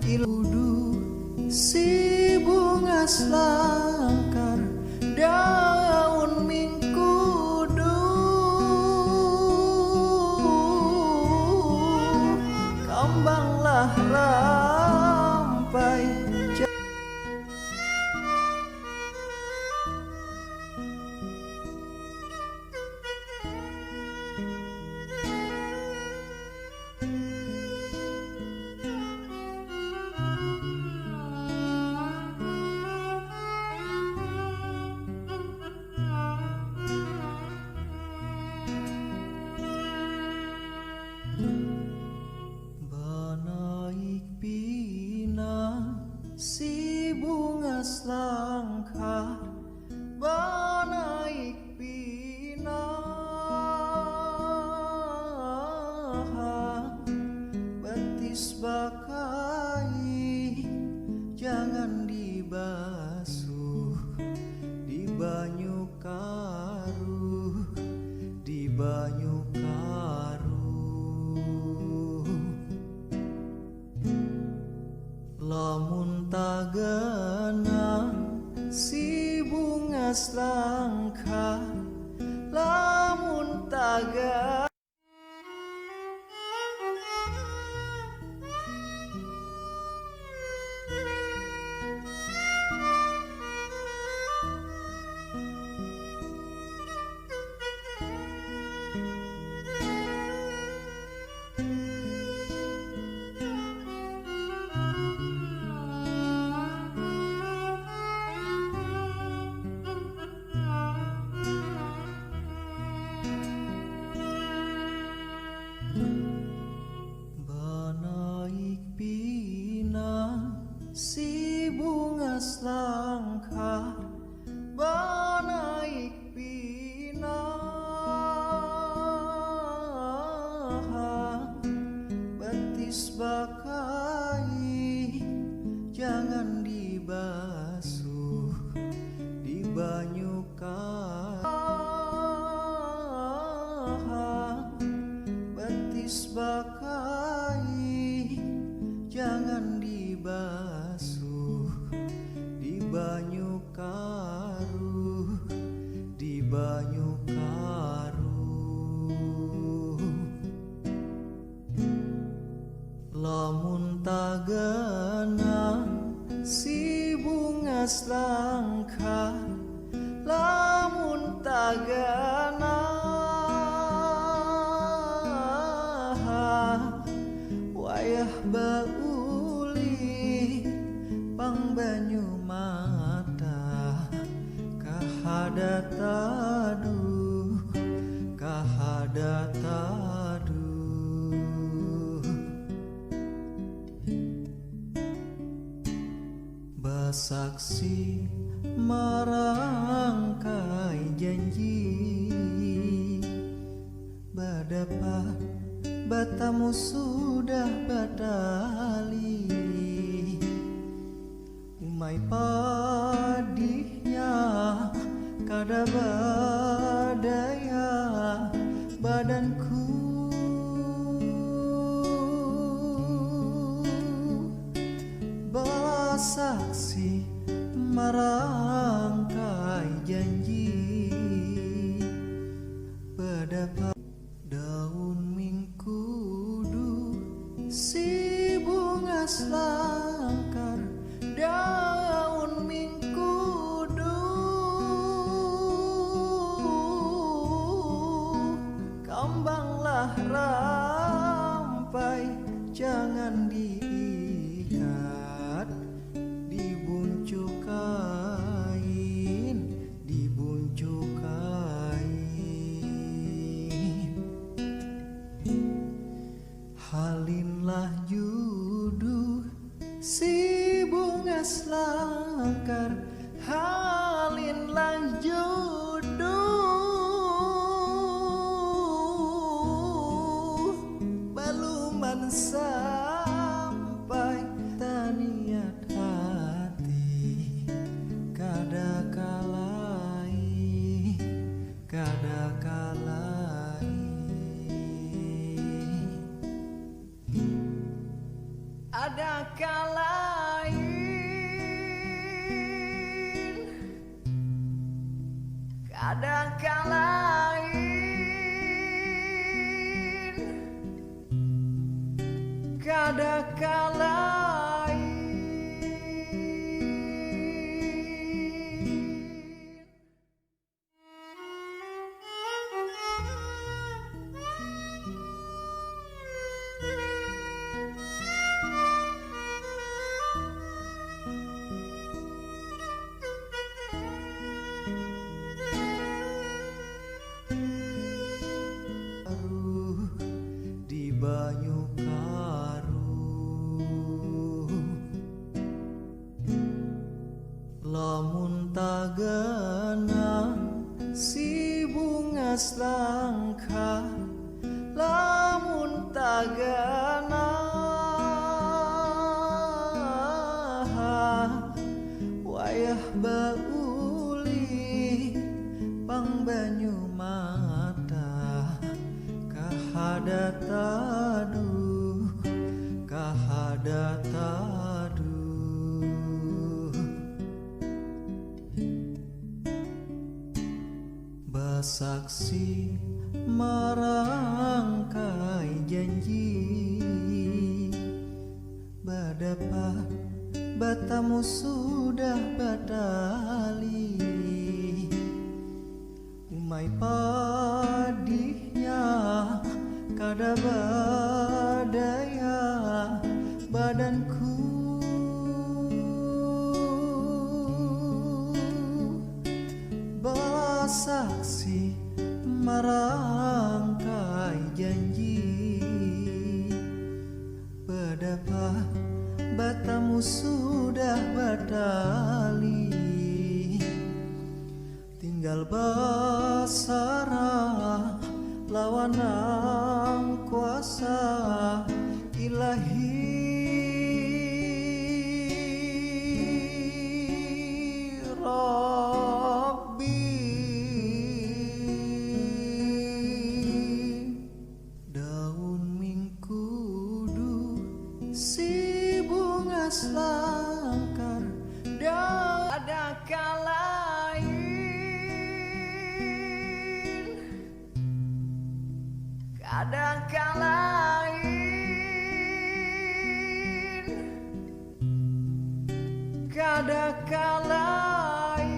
Iludu si bunga selangkar daun mingkudu kambanglah rampai banaik pinang si bunga selangkar banaik pinang betis bakai jangan dibasuh di banyu karu di banyu lamun tagana si bunga selangkar lamun tagana banaik pinang si bunga selangkar banaik pinang betis bakai jangan dibasuh di banyu betis bakai jangan dibasuh di banyu karu di banyu karu lamun tagana si bunga selangkar lamun tagana wayah bauli pang banyu mata kahadatadu kahadatadu basaksi marangkai janji badapat batamu sudah badali umai padihnya kada badaya badanku basaksi marangkai janji badapat daun mingkudu si bunga selangkar daun mingkudu kambanglah rampai jangan diikat dibuncuk kain dibuncuk kain halinlah juduh si bunga selangkar halinlah juduh baluman sampai taniat hati kada kalai kada kalai ada di banyu karu, lamun tagana si bunga selangka, lamun tagana wayah bauli pang banyu mata kahada taduh, kahada taduh. Basaksi marangkai janji, badapa batamu sudah badali, umai padihnya kada badaya badanku, basaksi marangkai janji, badapa batamu sudah badali, tinggal basara lawan ang kuasa ilahi. Rabbi daun mingkudu si bunga selangkar, ada kalain, ada kalain, ada kalain.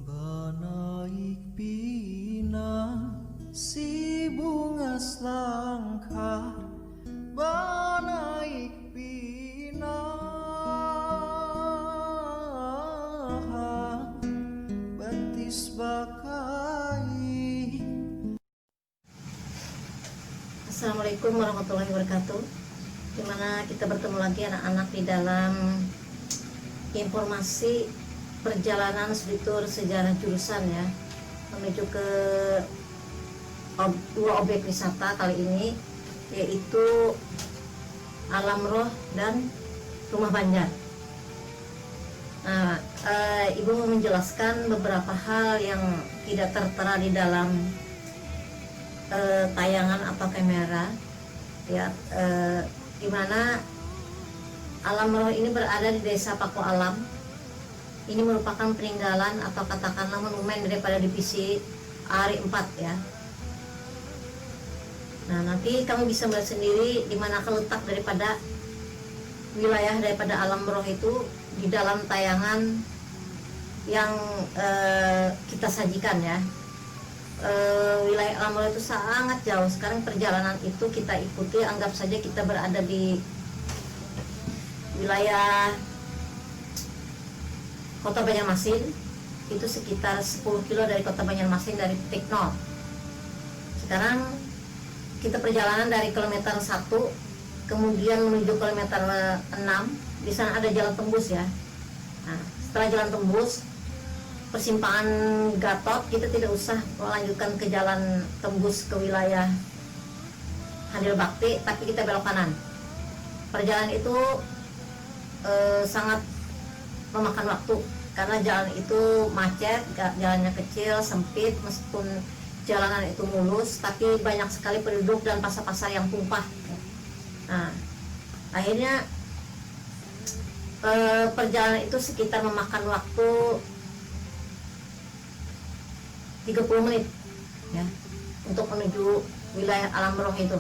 Banaik pina si bunga selangkar, banaik pina batis bakai. Assalamualaikum warahmatullahi wabarakatuh. Dimana kita bertemu lagi anak-anak di dalam informasi perjalanan studi tour sejarah jurusan ya, menuju ke dua objek wisata kali ini, yaitu Alam Roh dan Rumah Banjar. Nah, Ibu mau menjelaskan beberapa hal yang tidak tertera di dalam tayangan atau kamera ya, di mana Alam Roh ini berada di Desa Paku Alam. Ini merupakan peninggalan atau katakanlah monumen daripada divisi ARI 4 ya. Nah, nanti kamu bisa melihat sendiri di manakah letak daripada wilayah daripada Alam Roh itu di dalam tayangan yang kita sajikan ya. Wilayah Alam Roh itu sangat jauh. Sekarang perjalanan itu kita ikuti, anggap saja kita berada di wilayah Kota Banjarmasin. itu sekitar 10 kilo dari kota Banjarmasin, dari titik 0. Sekarang kita perjalanan dari kilometer 1 kemudian menuju kilometer 6. Di sana ada jalan tembus ya. Nah, setelah jalan tembus persimpangan Gatot, kita tidak usah melanjutkan ke jalan tembus ke wilayah Handil Bakti, tapi kita belok kanan. Perjalanan itu sangat memakan waktu karena jalan itu macet, jalannya kecil, sempit, meskipun jalanan itu mulus, tapi banyak sekali penduduk dan pasar-pasar yang tumpah. Nah, akhirnya perjalanan itu sekitar memakan waktu 30 menit ya untuk menuju wilayah Alam Roh itu.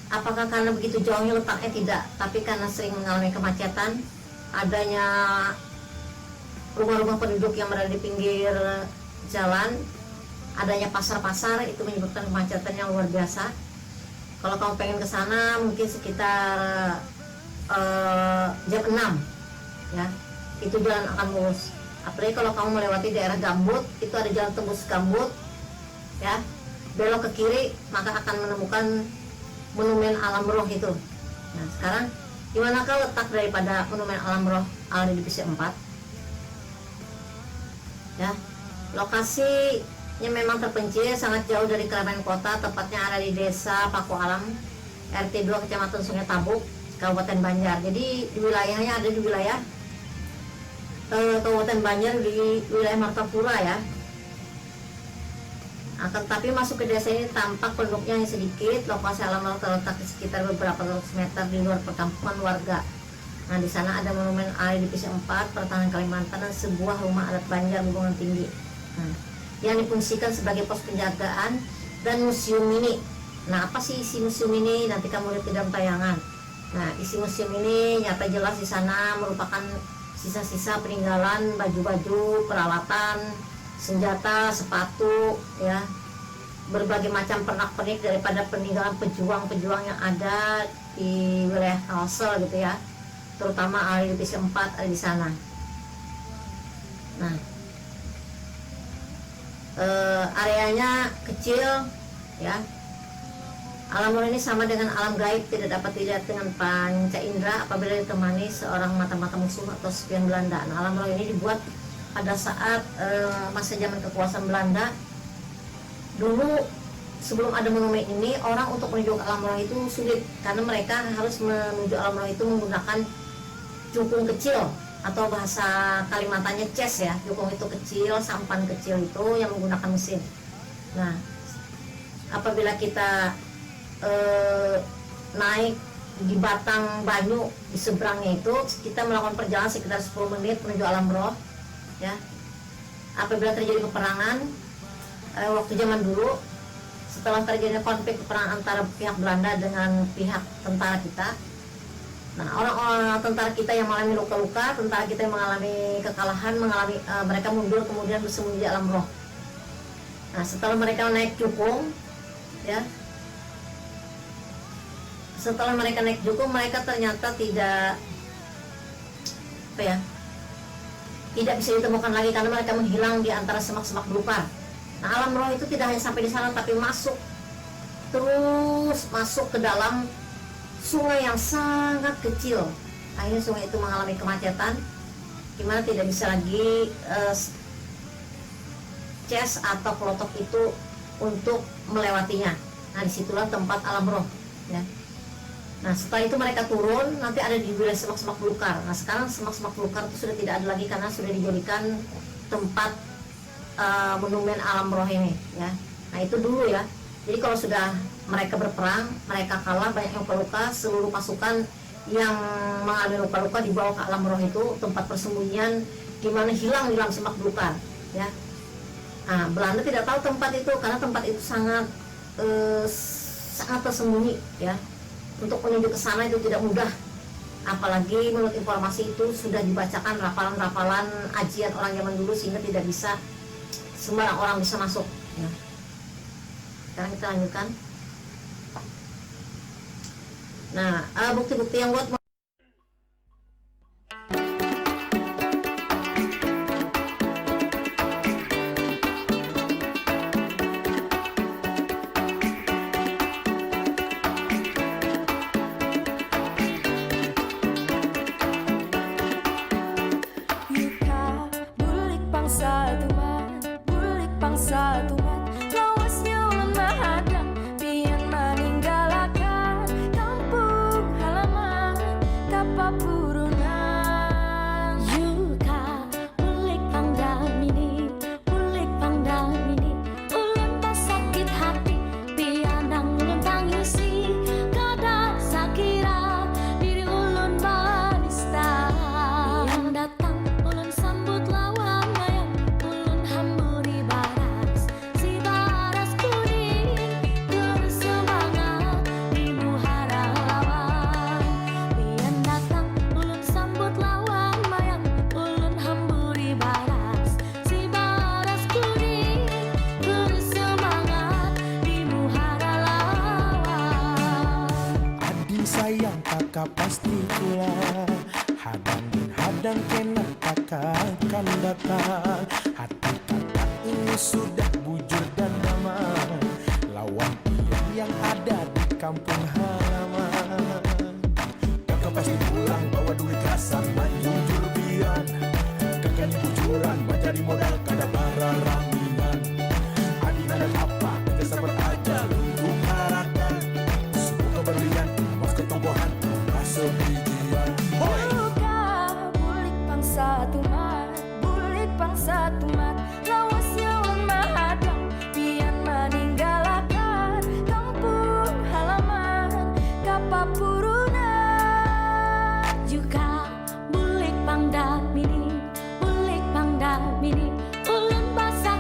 Apakah karena begitu jauhnya letaknya? Tidak, tapi karena sering mengalami kemacetan, adanya rumah-rumah penduduk yang berada di pinggir jalan, adanya pasar-pasar, itu menyebabkan kemacetan yang luar biasa. Kalau kamu pengen ke sana mungkin sekitar jam 6 ya, itu jalan akan mulus. Apalagi kalau kamu melewati daerah Gambut, itu ada jalan tembus Gambut ya, belok ke kiri maka akan menemukan Monumen Alam Roh itu. Nah, sekarang dimanakah letak daripada Monumen Alam Roh Ala di Divisi 4 ya? Lokasinya memang terpencil, sangat jauh dari keramaian kota, tepatnya ada di Desa Paku Alam, RT 2, Kecamatan Sungai Tabuk, Kabupaten Banjar. Jadi di wilayahnya ada di wilayah Kabupaten Banjar, di wilayah Martapura ya. Akan tapi masuk ke desa ini tampak penduduknya yang sedikit. Lokasi alam roh terletak di sekitar beberapa ratus meter di luar perkampungan warga. Nah, di sana ada Monumen Ala Divisi 4 Pertahanan Kalimantan dan sebuah rumah adat Banjar hubungan tinggi. Nah, yang difungsikan sebagai pos penjagaan dan museum mini. Nah, apa sih isi museum ini? Nanti kamu lihat di dalam tayangan. Nah, isi museum ini nyata jelas di sana merupakan sisa-sisa peninggalan baju-baju, peralatan, senjata, sepatu ya, berbagai macam pernak-pernik daripada peninggalan pejuang-pejuang yang ada di wilayah Kalsel gitu ya, terutama Ala Divisi 4 ada di sana. Nah, areanya kecil ya. Alam roh ini sama dengan alam gaib, tidak dapat dilihat dengan panca indera apabila ditemani seorang mata-mata musuh atau spion Belanda. Nah, alam roh ini dibuat pada saat masa zaman kekuasaan Belanda. Dulu sebelum ada monumen ini, orang untuk menuju ke alam roh itu sulit karena mereka harus menuju alam roh itu menggunakan cukung kecil atau bahasa Kalimantannya ces ya. Cukung itu kecil, sampan kecil itu yang menggunakan mesin. Nah, apabila kita naik di batang banyu di seberangnya itu, kita melakukan perjalanan sekitar 10 menit menuju alam roh ya. Apabila terjadi peperangan waktu zaman dulu, setelah terjadi konflik peperangan antara pihak Belanda dengan pihak tentara kita, nah orang-orang tentara kita yang mengalami luka-luka, tentara kita yang mengalami kekalahan, mereka mundur kemudian bersembunyi di alam roh. Nah, setelah mereka naik cukung ya, setelah mereka naik cukung, mereka ternyata tidak bisa ditemukan lagi karena mereka menghilang di antara semak-semak belukar. Nah, alam roh itu tidak hanya sampai di sana, tapi terus masuk ke dalam sungai yang sangat kecil. Akhirnya sungai itu mengalami kemacetan, dimana tidak bisa lagi ces atau kelotok itu untuk melewatinya. Nah, disitulah tempat alam roh ya. Nah, setelah itu mereka turun, nanti ada di wilayah semak-semak belukar. Nah, sekarang semak-semak belukar itu sudah tidak ada lagi karena sudah dijadikan tempat monumen alam roh ini ya. Nah, itu dulu ya. Jadi kalau sudah mereka berperang, mereka kalah, banyak yang luka-luka, seluruh pasukan yang mengalami luka-luka dibawa ke alam roh itu, tempat persembunyian di mana hilang di dalam semak belukar ya. Nah, Belanda tidak tahu tempat itu karena tempat itu sangat tersembunyi ya. Untuk menuju ke sana itu tidak mudah, apalagi menurut informasi itu sudah dibacakan rapalan-rapalan ajian orang zaman dulu sehingga tidak bisa sembarang orang bisa masuk ya. Sekarang kita lanjutkan. Nah, bukti-bukti yang buat pangsa tumat, bulik pangsa tumat, lawasnya ulun mahadang, pian meninggalkan kampung halaman, kapapurunan. Yuka bulik pangdamini, ulun tak sakit hati, pianang ulun tangisi, kada sakira diri ulun banista. Yang datang ulun sambut lawan mayang, ulun hamburi baras, si baras kuning bersemangat di muhara lawan. Pian datang ulun sambut lawan mayang, ulun hamburi baras, si baras kuning bersemangat di muhara lawan. Adi sayang kakak pasti pulang, hadang kena kakak akan datang. Hati kakak ini sudah bujur dan damai, lawan pian yang ada di kampung halaman. Kakak pasti pulang bawa duit kasar dan jujur pian, kakak ini bujuran mencari modal kada bara raminan. Adi nada apa kita sabar aja untuk harapan, semoga berlian mas ketombohan rasa bijian. Hoi! Yuka bulik pangsa tumat, bulik pangsa tumat, lawasnya ulun mahadang, pian meninggalkan kampung halaman, kapapurunan. Yuka bulik pangdamini, ulun basak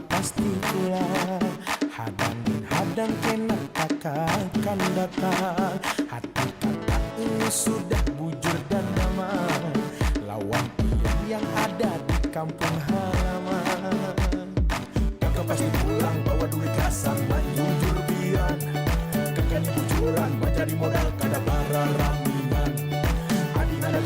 kakak pasti pulang. Hadang dan hadang kena kakak akan datang. Hati kakak ini sudah bujur dan damai, lawan pian yang ada di kampung halaman. Kakak pasti pulang bawa duit kasan dan jujur pian. Kakaknya bujuran menjadi modal kada para ramingan. Adi nada